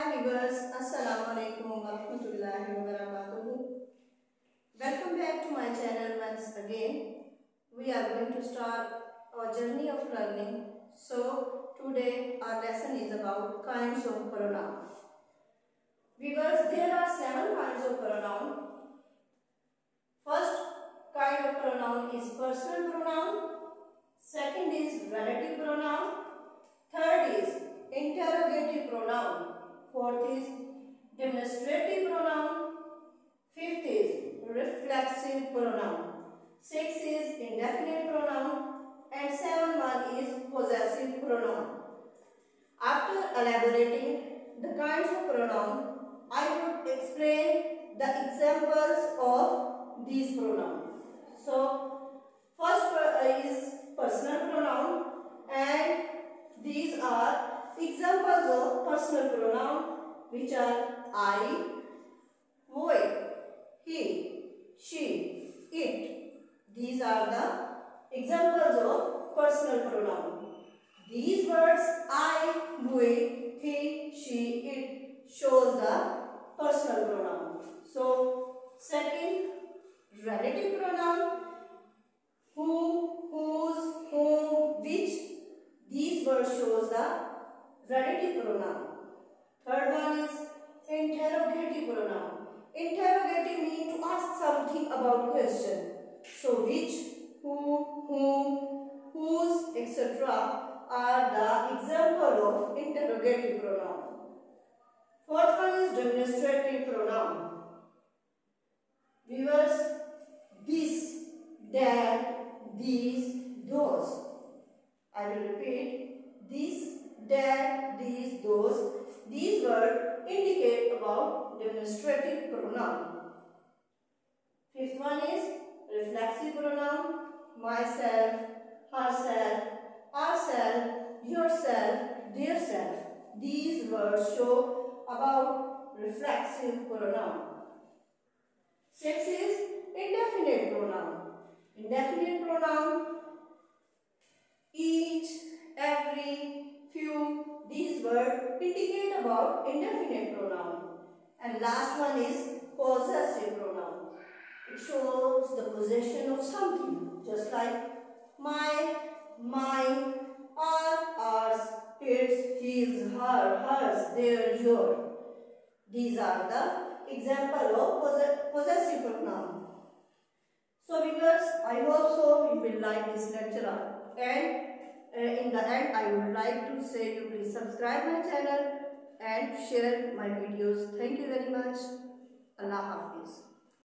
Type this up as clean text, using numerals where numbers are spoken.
Hi viewers, Assalamu alaikum wa rahmatullahi wa barakatuh. Welcome back to my channel once again. We are going to start our journey of learning. So today our lesson is about kinds of pronoun. Viewers, there are 7 kinds of pronoun. First kind of pronoun is personal pronoun. Second is relative pronoun. Third is interrogative pronoun. Fourth is demonstrative pronoun. Fifth is reflexive pronoun. Sixth is indefinite pronoun. And seventh is possessive pronoun. After elaborating the kinds of pronoun, I would explain the examples of these pronouns. So, first is personal pronoun, and these are examples of personal pronoun which are I, we, he, she, it. These are the examples of personal pronoun. These words I, we, he, she, it shows the personal pronoun. So, second, relative pronoun, who, whose, whom, which. These words shows the relative pronoun. Third one is interrogative pronoun. Interrogative means to ask something about question. So which, who, whom, whose, etc. are the example of interrogative pronoun. Fourth one is demonstrative pronoun. Viewers, this, that, these, those. I will repeat, this, that, these, those. These words indicate about demonstrative pronoun. Fifth one is reflexive pronoun. Myself, herself, ourself, yourself, their self. These words show about reflexive pronoun. Sixth is indefinite pronoun. Indefinite pronoun, each, every, few. These words indicate about indefinite pronoun. And last one is possessive pronoun. It shows the possession of something, just like my, mine, our, ours, its, his, her, hers, their, your. These are the example of possessive pronoun. So viewers, I hope so you will like this lecture, and in the end I would like to say you please subscribe my channel and share my videos. Thank you very much. Allah Hafiz.